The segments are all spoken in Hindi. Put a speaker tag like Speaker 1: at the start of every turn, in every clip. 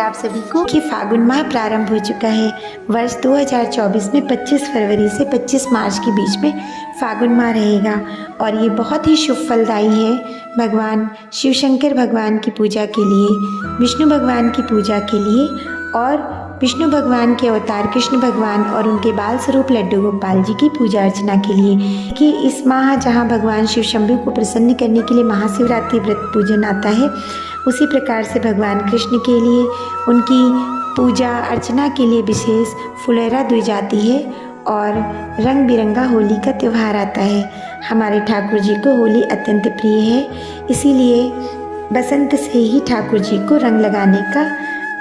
Speaker 1: आप सभी को कि फागुन माह प्रारंभ हो चुका है। वर्ष 2024 में 25 फरवरी से 25 मार्च के बीच में फागुन माह रहेगा और ये बहुत ही शुभ फलदायी है। भगवान शिव शंकर भगवान की पूजा के लिए, विष्णु भगवान की पूजा के लिए और विष्णु भगवान के अवतार कृष्ण भगवान और उनके बाल स्वरूप लड्डू गोपाल जी की पूजा अर्चना के लिए कि इस माह जहाँ भगवान शिव शंभू को प्रसन्न करने के लिए महाशिवरात्रि व्रत पूजन आता है, उसी प्रकार से भगवान कृष्ण के लिए उनकी पूजा अर्चना के लिए विशेष फुलेरा दी जाती है और रंग बिरंगा होली का त्यौहार आता है। हमारे ठाकुर जी को होली अत्यंत प्रिय है, इसीलिए बसंत से ही ठाकुर जी को रंग लगाने का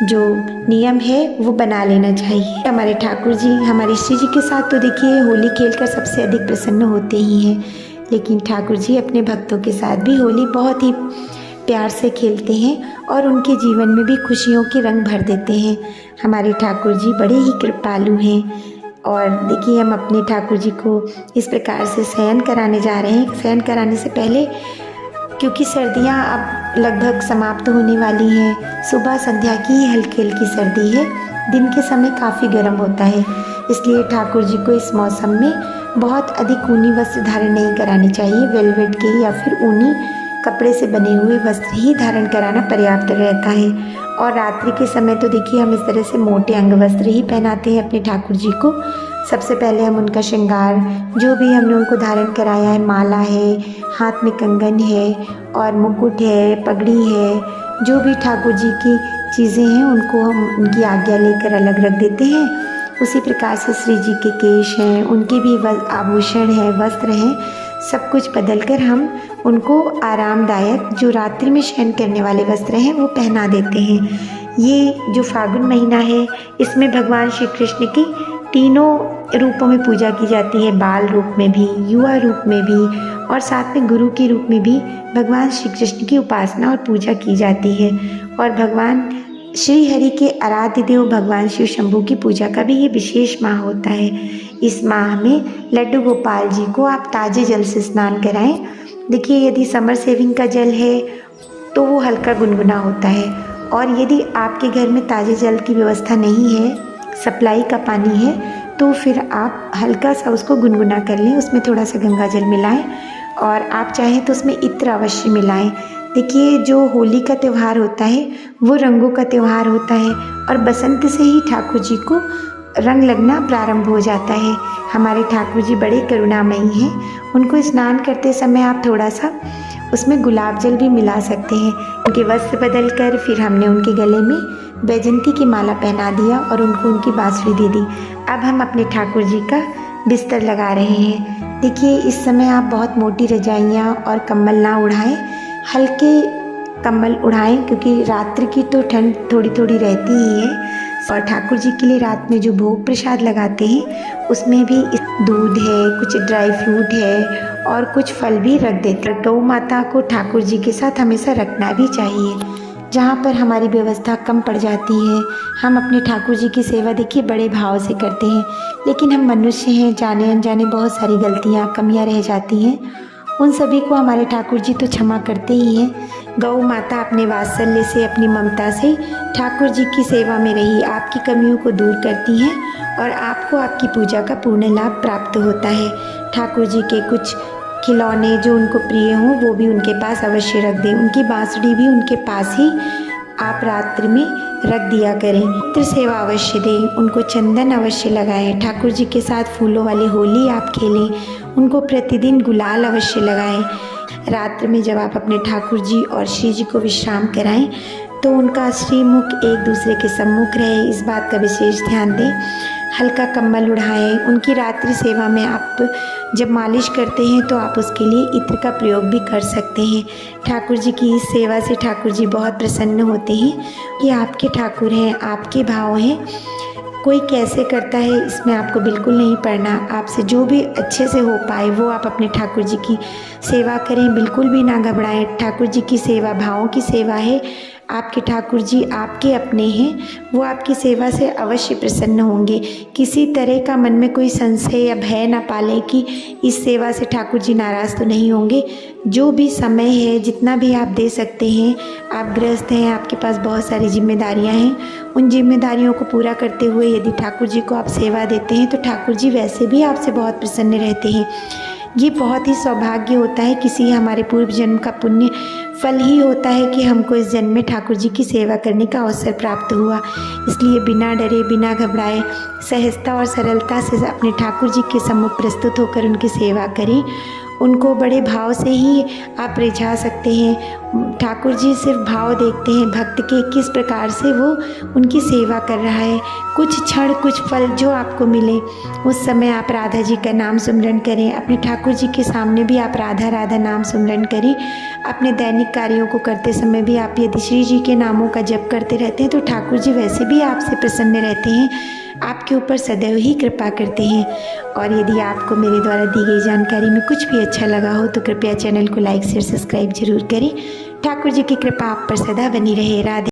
Speaker 1: जो नियम है वो बना लेना चाहिए। हमारे ठाकुर जी हमारे श्री जी के साथ तो देखिए होली खेलकर सबसे अधिक प्रसन्न होते ही हैं, लेकिन ठाकुर जी अपने भक्तों के साथ भी होली बहुत ही प्यार से खेलते हैं और उनके जीवन में भी खुशियों के रंग भर देते हैं। हमारे ठाकुर जी बड़े ही कृपालु हैं और देखिए हम अपने ठाकुर जी को इस प्रकार से शयन कराने जा रहे हैं। शयन कराने से पहले क्योंकि सर्दियां अब लगभग समाप्त होने वाली हैं, सुबह संध्या की ही हल्की हल्की सर्दी है, दिन के समय काफ़ी गर्म होता है, इसलिए ठाकुर जी को इस मौसम में बहुत अधिक ऊनी वस्त्र धारण नहीं कराने चाहिए। वेलवेट के या फिर ऊनी कपड़े से बने हुए वस्त्र ही धारण कराना पर्याप्त रहता है। और रात्रि के समय तो देखिए हम इस तरह से मोटे अंग वस्त्र ही पहनाते हैं अपने ठाकुर जी को। सबसे पहले हम उनका श्रृंगार जो भी हमने उनको धारण कराया है, माला है, हाथ में कंगन है और मुकुट है, पगड़ी है, जो भी ठाकुर जी की चीज़ें हैं उनको हम उनकी आज्ञा लेकर अलग रख देते हैं। उसी प्रकार से श्री जी के केश हैं, उनके भी आभूषण हैं, वस्त्र हैं, सब कुछ बदल कर हम उनको आरामदायक जो रात्रि में शयन करने वाले वस्त्र हैं वो पहना देते हैं। ये जो फागुन महीना है इसमें भगवान श्री कृष्ण की तीनों रूपों में पूजा की जाती है, बाल रूप में भी, युवा रूप में भी और साथ में गुरु के रूप में भी भगवान श्री कृष्ण की उपासना और पूजा की जाती है। और भगवान श्री हरि के आराध्य देव भगवान शिव शंभू की पूजा का भी ये विशेष माह होता है। इस माह में लड्डू गोपाल जी को आप ताज़े जल से स्नान कराएं। देखिए यदि समर सेविंग का जल है तो वो हल्का गुनगुना होता है और यदि आपके घर में ताज़े जल की व्यवस्था नहीं है, सप्लाई का पानी है, तो फिर आप हल्का सा उसको गुनगुना कर लें, उसमें थोड़ा सा गंगा जल मिलाएं और आप चाहें तो उसमें इत्र अवश्य मिलाएं। देखिए जो होली का त्यौहार होता है वो रंगों का त्यौहार होता है और बसंत से ही ठाकुर जी को रंग लगना प्रारंभ हो जाता है। हमारे ठाकुर जी बड़े करुणामयी हैं, उनको स्नान करते समय आप थोड़ा सा उसमें गुलाब जल भी मिला सकते हैं। उनके वस्त्र बदल कर फिर हमने उनके गले में बैजंती की माला पहना दिया और उनको उनकी बांसुरी दे दी। अब हम अपने ठाकुर जी का बिस्तर लगा रहे हैं। देखिए इस समय आप बहुत मोटी रजाइयाँ और कंबल ना उड़ाएं, हल्के कंबल उड़ाएं क्योंकि रात्रि की तो ठंड थोड़ी थोड़ी रहती ही है। और ठाकुर जी के लिए रात में जो भोग प्रसाद लगाते हैं उसमें भी दूध है, कुछ ड्राई फ्रूट है और कुछ फल भी रख देते हैं। गौ माता को ठाकुर जी के साथ हमेशा रखना भी चाहिए। जहाँ पर हमारी व्यवस्था कम पड़ जाती है, हम अपने ठाकुर जी की सेवा देखिए बड़े भाव से करते हैं, लेकिन हम मनुष्य हैं, जाने अनजाने बहुत सारी गलतियाँ कमियाँ रह जाती हैं। उन सभी को हमारे ठाकुर जी तो क्षमा करते ही हैं। गौ माता अपने वात्सल्य से, अपनी ममता से ठाकुर जी की सेवा में रही आपकी कमियों को दूर करती हैं और आपको आपकी पूजा का पूर्ण लाभ प्राप्त होता है। ठाकुर जी के कुछ खिलौने जो उनको प्रिय हों वो भी उनके पास अवश्य रख दें, उनकी बांसुरी भी उनके पास ही आप रात्रि में रख दिया करें। मित्र सेवा अवश्य दें, उनको चंदन अवश्य लगाएं, ठाकुर जी के साथ फूलों वाली होली आप खेलें, उनको प्रतिदिन गुलाल अवश्य लगाएं। रात्रि में जब आप अपने ठाकुर जी और श्री जी को विश्राम कराएं तो उनका श्रीमुख एक दूसरे के सम्मुख रहे, इस बात का विशेष ध्यान दें। हल्का कंबल उड़ाएं। उनकी रात्रि सेवा में आप जब मालिश करते हैं तो आप उसके लिए इत्र का प्रयोग भी कर सकते हैं। ठाकुर जी की इस सेवा से ठाकुर जी बहुत प्रसन्न होते हैं कि आपके ठाकुर हैं, आपके भाव हैं। कोई कैसे करता है इसमें आपको बिल्कुल नहीं पड़ना, आपसे जो भी अच्छे से हो पाए वो आप अपने ठाकुर जी की सेवा करें, बिल्कुल भी ना घबराएं। ठाकुर जी की सेवा भावों की सेवा है, आपके ठाकुर जी आपके अपने हैं, वो आपकी सेवा से अवश्य प्रसन्न होंगे। किसी तरह का मन में कोई संशय या भय न पालें कि इस सेवा से ठाकुर जी नाराज़ तो नहीं होंगे। जो भी समय है, जितना भी आप दे सकते हैं, आप गृहस्थ हैं, आपके पास बहुत सारी जिम्मेदारियां हैं, उन जिम्मेदारियों को पूरा करते हुए यदि ठाकुर जी को आप सेवा देते हैं तो ठाकुर जी वैसे भी आपसे बहुत प्रसन्न रहते हैं। ये बहुत ही सौभाग्य होता है, किसी हमारे पूर्व जन्म का पुण्य फल ही होता है कि हमको इस जन्म में ठाकुर जी की सेवा करने का अवसर प्राप्त हुआ। इसलिए बिना डरे, बिना घबराए, सहजता और सरलता से अपने ठाकुर जी के सम्मुख प्रस्तुत होकर उनकी सेवा करें। उनको बड़े भाव से ही आप रिझा सकते हैं। ठाकुर जी सिर्फ भाव देखते हैं भक्त के, किस प्रकार से वो उनकी सेवा कर रहा है। कुछ क्षण, कुछ पल जो आपको मिले, उस समय आप राधा जी का नाम सुमरन करें। अपने ठाकुर जी के सामने भी आप राधा राधा नाम सुमरन करें। अपने दैनिक कार्यों को करते समय भी आप यदि श्री जी के नामों का जप करते रहते हैं तो ठाकुर जी वैसे भी आपसे प्रसन्न रहते हैं, आपके ऊपर सदैव ही कृपा करते हैं। और यदि आपको मेरे द्वारा दी गई जानकारी में कुछ भी अच्छा लगा हो तो कृपया चैनल को लाइक शेयर सब्सक्राइब जरूर करें। ठाकुर जी की कृपा आप पर सदा बनी रहे। राधे।